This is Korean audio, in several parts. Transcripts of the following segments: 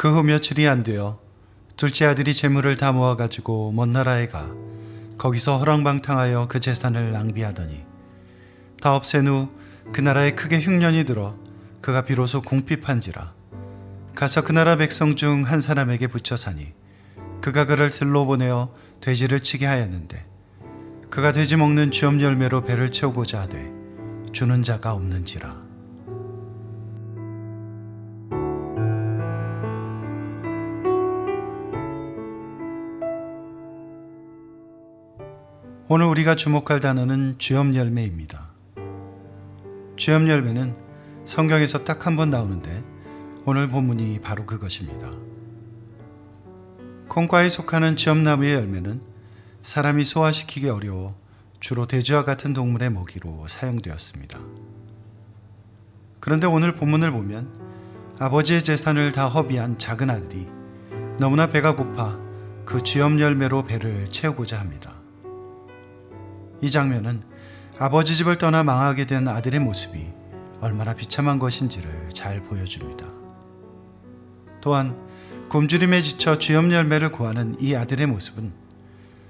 그 후 며칠이 안 되어 둘째 아들이 재물을 다 모아가지고 먼 나라에 가 거기서 허랑방탕하여 그 재산을 낭비하더니 다 없앤 후 그 나라에 크게 흉년이 들어 그가 비로소 궁핍한지라 가서 그 나라 백성 중 한 사람에게 붙여 사니 그가 그를 들로 보내어 돼지를 치게 하였는데 그가 돼지 먹는 쥐엄 열매로 배를 채우고자 하되 주는 자가 없는지라. 오늘 우리가 주목할 단어는 쥐엄 열매입니다. 쥐엄 열매는 성경에서 딱 한 번 나오는데 오늘 본문이 바로 그것입니다. 콩과에 속하는 쥐엄나무의 열매는 사람이 소화시키기 어려워 주로 돼지와 같은 동물의 먹이로 사용되었습니다. 그런데 오늘 본문을 보면 아버지의 재산을 다 허비한 작은 아들이 너무나 배가 고파 그 쥐엄 열매로 배를 채우고자 합니다. 이 장면은 아버지 집을 떠나 망하게 된 아들의 모습이 얼마나 비참한 것인지를 잘 보여줍니다. 또한 굶주림에 지쳐 쥐엄 열매를 구하는 이 아들의 모습은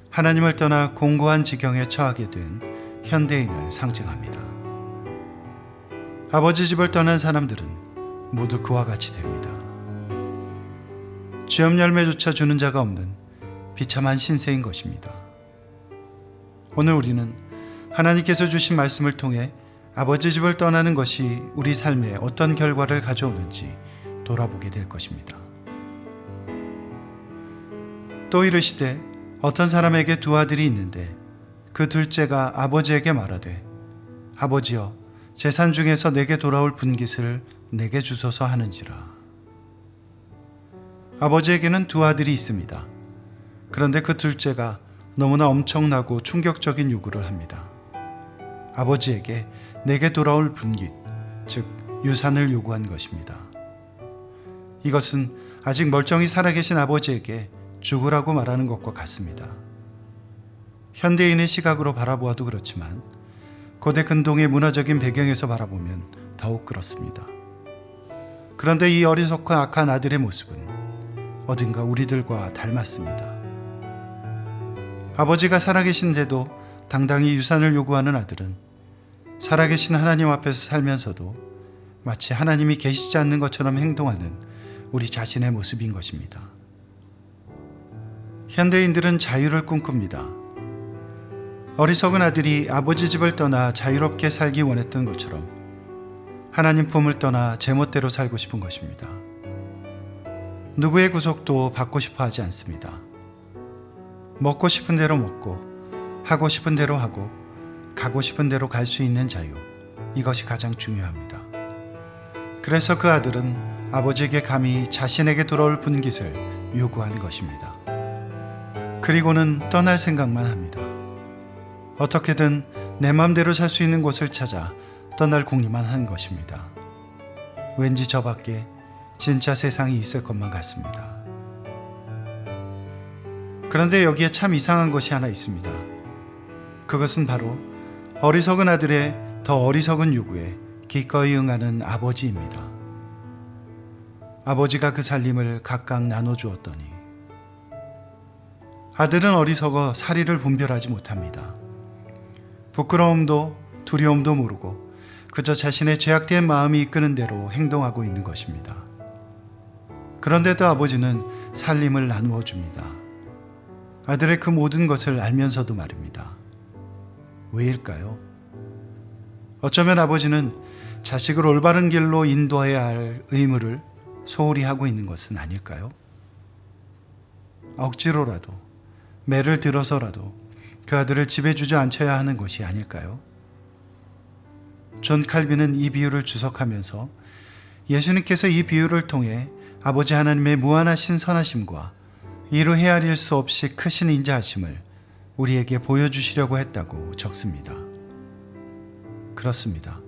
하나님을 떠나 공고한 지경에 처하게 된 현대인을 상징합니다. 아버지 집을 떠난 사람들은 모두 그와 같이 됩니다. 쥐엄 열매조차 주는 자가 없는 비참한 신세인 것입니다. 오늘 우리는 하나님께서 주신 말씀을 통해 아버지 집을 떠나는 것이 우리 삶에 어떤 결과를 가져오는지 돌아보게 될 것입니다. 또 이르시되 어떤 사람에게 두 아들이 있는데 그 둘째가 아버지에게 말하되 아버지여 재산 중에서 내게 돌아올 분깃을 내게 주소서 하는지라. 아버지에게는 두 아들이 있습니다. 그런데 그 둘째가 너무나 엄청나고 충격적인 요구를 합니다. 아버지에게 내게 돌아올 분깃, 즉 유산을 요구한 것입니다. 이것은 아직 멀쩡히 살아계신 아버지에게 죽으라고 말하는 것과 같습니다. 현대인의 시각으로 바라보아도 그렇지만 고대 근동의 문화적인 배경에서 바라보면 더욱 그렇습니다. 그런데 이 어리석고 악한 아들의 모습은 어딘가 우리들과 닮았습니다. 아버지가 살아계신데도 당당히 유산을 요구하는 아들은 살아계신 하나님 앞에서 살면서도 마치 하나님이 계시지 않는 것처럼 행동하는 우리 자신의 모습인 것입니다. 현대인들은 자유를 꿈꿉니다. 어리석은 아들이 아버지 집을 떠나 자유롭게 살기 원했던 것처럼 하나님 품을 떠나 제멋대로 살고 싶은 것입니다. 누구의 구속도 받고 싶어 하지 않습니다. 먹고 싶은 대로 먹고 하고 싶은 대로 하고 가고 싶은 대로 갈 수 있는 자유, 이것이 가장 중요합니다. 그래서 그 아들은 아버지에게 감히 자신에게 돌아올 분깃을 요구한 것입니다. 그리고는 떠날 생각만 합니다. 어떻게든 내 마음대로 살 수 있는 곳을 찾아 떠날 궁리만 한 것입니다. 왠지 저 밖에 진짜 세상이 있을 것만 같습니다. 그런데 여기에 참 이상한 것이 하나 있습니다. 그것은 바로 어리석은 아들의 더 어리석은 요구에 기꺼이 응하는 아버지입니다. 아버지가 그 살림을 각각 나눠주었더니 아들은 어리석어 사리를 분별하지 못합니다. 부끄러움도 두려움도 모르고 그저 자신의 죄악된 마음이 이끄는 대로 행동하고 있는 것입니다. 그런데도 아버지는 살림을 나누어 줍니다. 아들의 그 모든 것을 알면서도 말입니다. 왜일까요? 어쩌면 아버지는 자식을 올바른 길로 인도해야 할 의무를 소홀히 하고 있는 것은 아닐까요? 억지로라도 매를 들어서라도 그 아들을 집에 주저앉혀야 하는 것이 아닐까요? 존 칼빈은 이 비유를 주석하면서 예수님께서 이 비유를 통해 아버지 하나님의 무한하신 선하심과 이루 헤아릴 수 없이 크신 인자하심을 우리에게 보여주시려고 했다고 적습니다. 그렇습니다.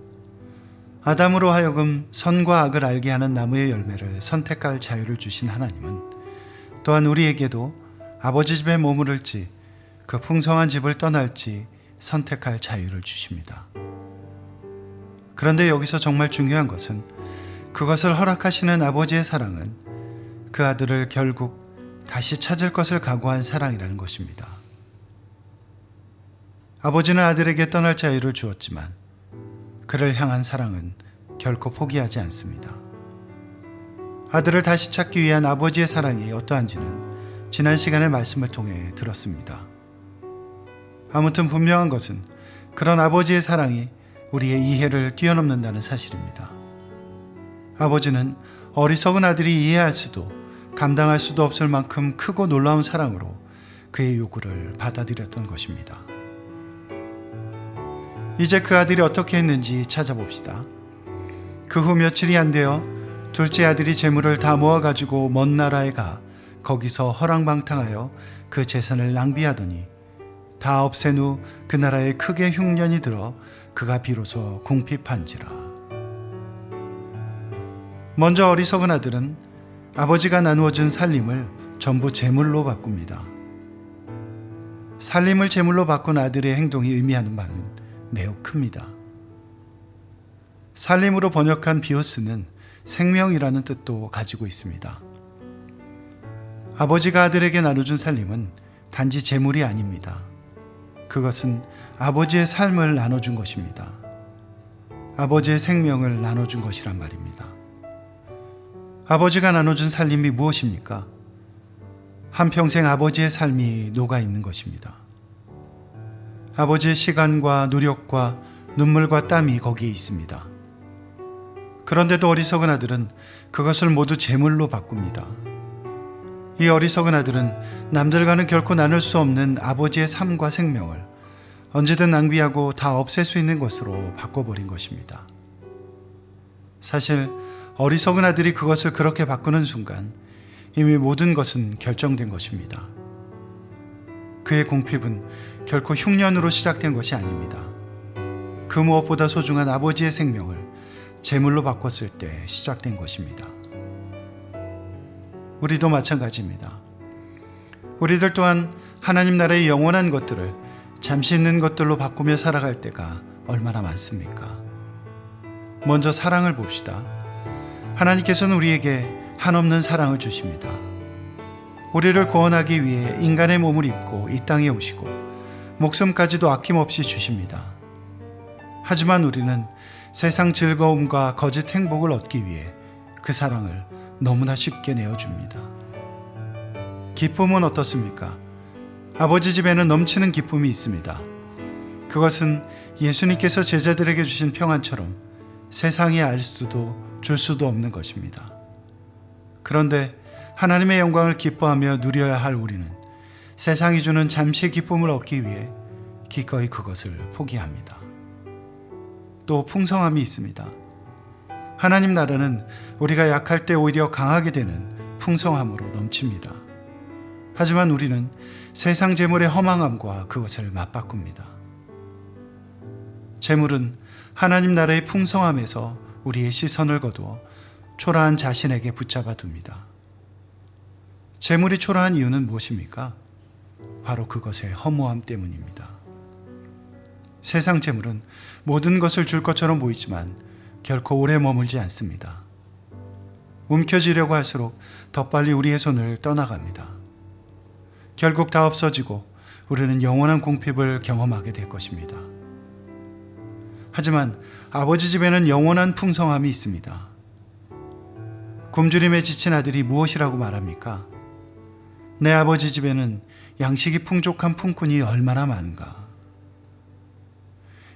아담으로 하여금 선과 악을 알게 하는 나무의 열매를 선택할 자유를 주신 하나님은 또한 우리에게도 아버지 집에 머무를지 그 풍성한 집을 떠날지 선택할 자유를 주십니다. 그런데 여기서 정말 중요한 것은 그것을 허락하시는 아버지의 사랑은 그 아들을 결국 다시 찾을 것을 각오한 사랑이라는 것입니다. 아버지는 아들에게 떠날 자유를 주었지만 그를 향한 사랑은 결코 포기하지 않습니다. 아들을 다시 찾기 위한 아버지의 사랑이 어떠한지는 지난 시간의 말씀을 통해 들었습니다. 아무튼 분명한 것은 그런 아버지의 사랑이 우리의 이해를 뛰어넘는다는 사실입니다. 아버지는 어리석은 아들이 이해할 수도 감당할 수도 없을 만큼 크고 놀라운 사랑으로 그의 요구를 받아들였던 것입니다. 이제 그 아들이 어떻게 했는지 찾아봅시다. 그 후 며칠이 안 되어 둘째 아들이 재물을 다 모아가지고 먼 나라에 가 거기서 허랑방탕하여 그 재산을 낭비하더니 다 없앤 후 그 나라에 크게 흉년이 들어 그가 비로소 궁핍한지라. 먼저 어리석은 아들은 아버지가 나누어준 살림을 전부 재물로 바꿉니다. 살림을 재물로 바꾼 아들의 행동이 의미하는 바는 매우 큽니다. 살림으로 번역한 비오스는 생명이라는 뜻도 가지고 있습니다. 아버지가 아들에게 나눠준 살림은 단지 재물이 아닙니다. 그것은 아버지의 삶을 나눠준 것입니다. 아버지의 생명을 나눠준 것이란 말입니다. 아버지가 나눠준 살림이 무엇입니까? 한평생 아버지의 삶이 녹아있는 것입니다. 아버지의 시간과 노력과 눈물과 땀이 거기에 있습니다. 그런데도 어리석은 아들은 그것을 모두 재물로 바꿉니다. 이 어리석은 아들은 남들과는 결코 나눌 수 없는 아버지의 삶과 생명을 언제든 낭비하고 다 없앨 수 있는 것으로 바꿔버린 것입니다. 사실 어리석은 아들이 그것을 그렇게 바꾸는 순간 이미 모든 것은 결정된 것입니다. 그의 궁핍은 결코 흉년으로 시작된 것이 아닙니다. 그 무엇보다 소중한 아버지의 생명을 재물로 바꿨을 때 시작된 것입니다. 우리도 마찬가지입니다. 우리들 또한 하나님 나라의 영원한 것들을 잠시 있는 것들로 바꾸며 살아갈 때가 얼마나 많습니까? 먼저 사랑을 봅시다. 하나님께서는 우리에게 한없는 사랑을 주십니다. 우리를 구원하기 위해 인간의 몸을 입고 이 땅에 오시고 목숨까지도 아낌없이 주십니다. 하지만 우리는 세상 즐거움과 거짓 행복을 얻기 위해 그 사랑을 너무나 쉽게 내어줍니다. 기쁨은 어떻습니까? 아버지 집에는 넘치는 기쁨이 있습니다. 그것은 예수님께서 제자들에게 주신 평안처럼 세상이 알 수도 줄 수도 없는 것입니다. 그런데 하나님의 영광을 기뻐하며 누려야 할 우리는 세상이 주는 잠시의 기쁨을 얻기 위해 기꺼이 그것을 포기합니다. 또 풍성함이 있습니다. 하나님 나라는 우리가 약할 때 오히려 강하게 되는 풍성함으로 넘칩니다. 하지만 우리는 세상 재물의 허망함과 그것을 맞바꿉니다. 재물은 하나님 나라의 풍성함에서 우리의 시선을 거두어 초라한 자신에게 붙잡아 둡니다. 재물이 초라한 이유는 무엇입니까? 바로 그것의 허무함 때문입니다. 세상 재물은 모든 것을 줄 것처럼 보이지만 결코 오래 머물지 않습니다. 움켜쥐려고 할수록 더 빨리 우리의 손을 떠나갑니다. 결국 다 없어지고 우리는 영원한 궁핍을 경험하게 될 것입니다. 하지만 아버지 집에는 영원한 풍성함이 있습니다. 굶주림에 지친 아들이 무엇이라고 말합니까? 내 아버지 집에는 양식이 풍족한 품꾼이 얼마나 많은가.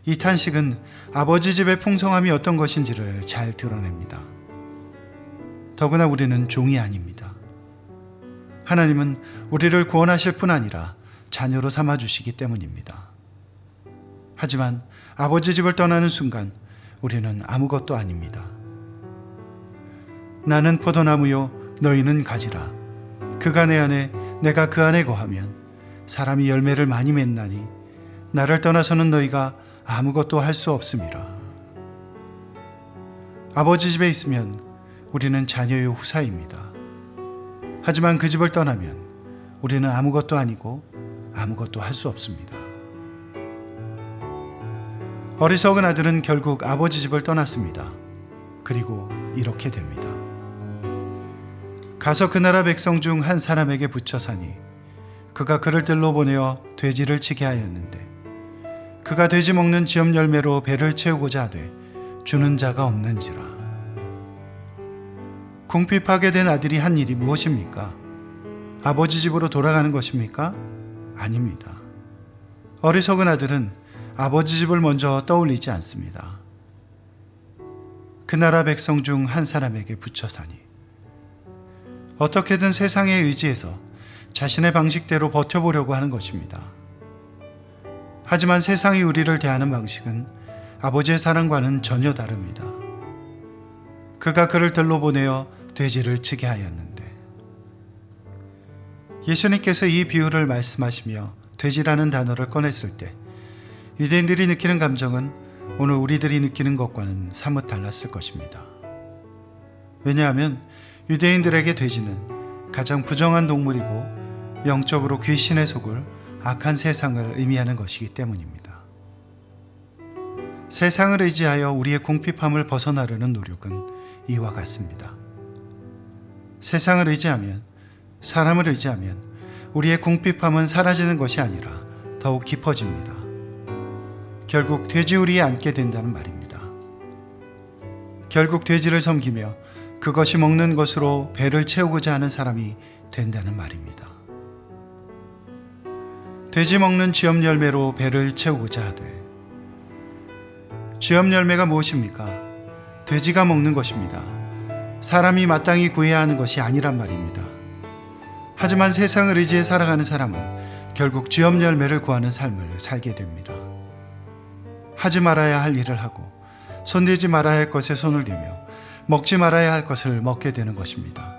이 탄식은 아버지 집의 풍성함이 어떤 것인지를 잘 드러냅니다. 더구나 우리는 종이 아닙니다. 하나님은 우리를 구원하실 뿐 아니라 자녀로 삼아주시기 때문입니다. 하지만 아버지 집을 떠나는 순간 우리는 아무것도 아닙니다. 나는 포도나무요 너희는 가지라. 그가 내 안에 내가 그 안에 거하면 사람이 열매를 많이 맺나니 나를 떠나서는 너희가 아무것도 할 수 없음이라. 아버지 집에 있으면 우리는 자녀요 후사입니다. 하지만 그 집을 떠나면 우리는 아무것도 아니고 아무것도 할 수 없습니다. 어리석은 아들은 결국 아버지 집을 떠났습니다. 그리고 이렇게 됩니다. 가서 그 나라 백성 중 한 사람에게 붙여 사니 그가 그를 들로 보내어 돼지를 치게 하였는데 그가 돼지 먹는 지업 열매로 배를 채우고자 하되 주는 자가 없는지라. 궁핍하게 된 아들이 한 일이 무엇입니까? 아버지 집으로 돌아가는 것입니까? 아닙니다. 어리석은 아들은 아버지 집을 먼저 떠올리지 않습니다. 그 나라 백성 중 한 사람에게 붙여 사니 어떻게든 세상에 의지해서 자신의 방식대로 버텨보려고 하는 것입니다. 하지만 세상이 우리를 대하는 방식은 아버지의 사랑과는 전혀 다릅니다. 그가 그를 들로 보내어 돼지를 치게 하였는데, 예수님께서 이 비유를 말씀하시며 돼지라는 단어를 꺼냈을 때 유대인들이 느끼는 감정은 오늘 우리들이 느끼는 것과는 사뭇 달랐을 것입니다. 왜냐하면 유대인들에게 돼지는 가장 부정한 동물이고 영적으로 귀신에 속을 악한 세상을 의미하는 것이기 때문입니다. 세상을 의지하여 우리의 궁핍함을 벗어나려는 노력은 이와 같습니다. 세상을 의지하면, 사람을 의지하면 우리의 궁핍함은 사라지는 것이 아니라 더욱 깊어집니다. 결국 돼지우리에 앉게 된다는 말입니다. 결국 돼지를 섬기며 그것이 먹는 것으로 배를 채우고자 하는 사람이 된다는 말입니다. 돼지 먹는 쥐엄 열매로 배를 채우고자 하되, 쥐엄 열매가 무엇입니까? 돼지가 먹는 것입니다. 사람이 마땅히 구해야 하는 것이 아니란 말입니다. 하지만 세상을 의지해 살아가는 사람은 결국 쥐엄 열매를 구하는 삶을 살게 됩니다. 하지 말아야 할 일을 하고 손대지 말아야 할 것에 손을 대며 먹지 말아야 할 것을 먹게 되는 것입니다.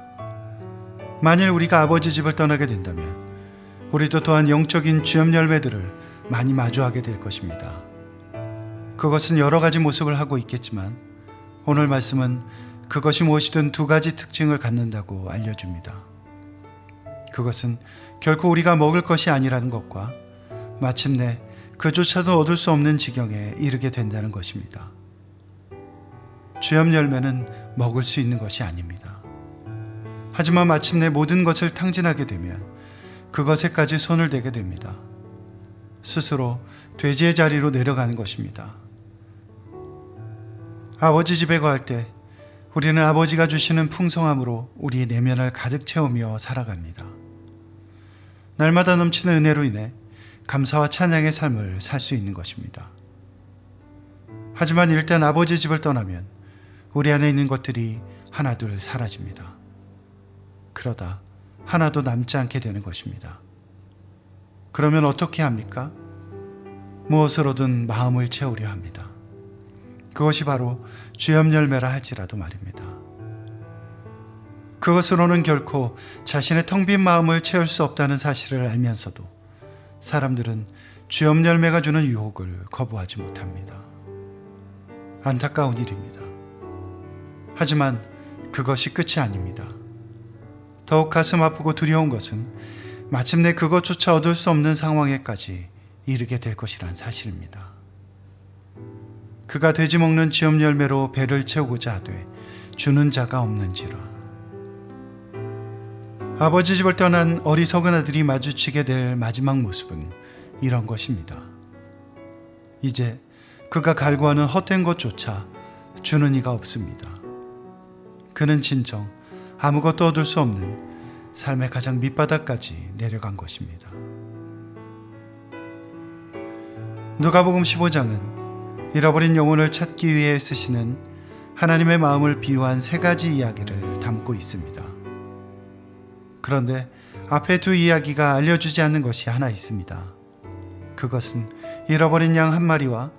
만일 우리가 아버지 집을 떠나게 된다면 우리도 또한 영적인 쥐엄 열매들을 많이 마주하게 될 것입니다. 그것은 여러 가지 모습을 하고 있겠지만 오늘 말씀은 그것이 무엇이든 두 가지 특징을 갖는다고 알려줍니다. 그것은 결코 우리가 먹을 것이 아니라는 것과 마침내 그조차도 얻을 수 없는 지경에 이르게 된다는 것입니다. 쥐엄 열매는 먹을 수 있는 것이 아닙니다. 하지만 마침내 모든 것을 탕진하게 되면 그것에까지 손을 대게 됩니다. 스스로 돼지의 자리로 내려가는 것입니다. 아버지 집에 거할 때 우리는 아버지가 주시는 풍성함으로 우리의 내면을 가득 채우며 살아갑니다. 날마다 넘치는 은혜로 인해 감사와 찬양의 삶을 살 수 있는 것입니다. 하지만 일단 아버지 집을 떠나면 우리 안에 있는 것들이 하나둘 사라집니다. 그러다 하나도 남지 않게 되는 것입니다. 그러면 어떻게 합니까? 무엇으로든 마음을 채우려 합니다. 그것이 바로 쥐엄 열매라 할지라도 말입니다. 그것으로는 결코 자신의 텅 빈 마음을 채울 수 없다는 사실을 알면서도 사람들은 쥐엄 열매가 주는 유혹을 거부하지 못합니다. 안타까운 일입니다. 하지만 그것이 끝이 아닙니다. 더욱 가슴 아프고 두려운 것은 마침내 그것조차 얻을 수 없는 상황에까지 이르게 될 것이란 사실입니다. 그가 돼지 먹는 쥐엄 열매로 배를 채우고자 하되 주는 자가 없는지라. 아버지 집을 떠난 어리석은 아들이 마주치게 될 마지막 모습은 이런 것입니다. 이제 그가 갈구하는 헛된 것조차 주는 이가 없습니다. 그는 진정 아무것도 얻을 수 없는 삶의 가장 밑바닥까지 내려간 것입니다. 누가복음 15장은 잃어버린 영혼을 찾기 위해 쓰시는 하나님의 마음을 비유한 세 가지 이야기를 담고 있습니다. 그런데 앞에 두 이야기가 알려주지 않는 것이 하나 있습니다. 그것은 잃어버린 양 한 마리와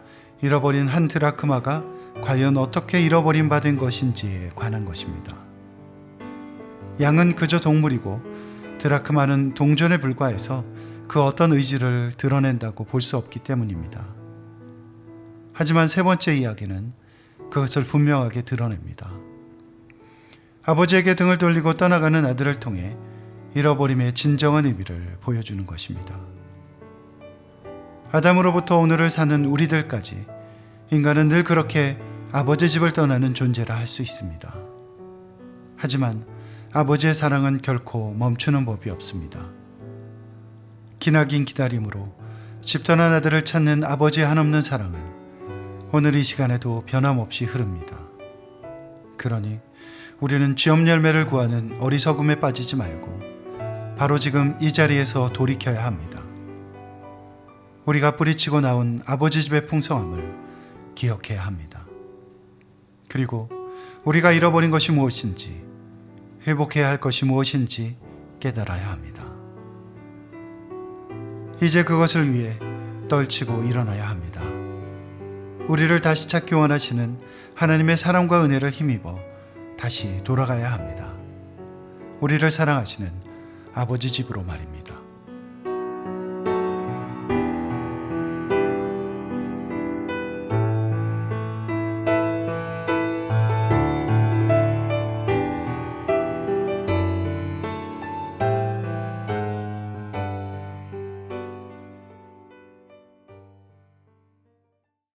잃어버린 한 드라크마가 과연 어떻게 잃어버림 받은 것인지에 관한 것입니다. 양은 그저 동물이고 드라크마는 동전에 불과해서 그 어떤 의지를 드러낸다고 볼 수 없기 때문입니다. 하지만 세 번째 이야기는 그것을 분명하게 드러냅니다. 아버지에게 등을 돌리고 떠나가는 아들을 통해 잃어버림의 진정한 의미를 보여주는 것입니다. 아담으로부터 오늘을 사는 우리들까지 인간은 늘 그렇게 아버지 집을 떠나는 존재라 할 수 있습니다. 하지만 아버지의 사랑은 결코 멈추는 법이 없습니다. 기나긴 기다림으로 집 떠난 아들을 찾는 아버지의 한없는 사랑은 오늘 이 시간에도 변함없이 흐릅니다. 그러니 우리는 쥐업 열매를 구하는 어리석음에 빠지지 말고 바로 지금 이 자리에서 돌이켜야 합니다. 우리가 뿌리치고 나온 아버지 집의 풍성함을 기억해야 합니다. 그리고 우리가 잃어버린 것이 무엇인지, 회복해야 할 것이 무엇인지 깨달아야 합니다. 이제 그것을 위해 떨치고 일어나야 합니다. 우리를 다시 찾기 원하시는 하나님의 사랑과 은혜를 힘입어 다시 돌아가야 합니다. 우리를 사랑하시는 아버지 집으로 말입니다.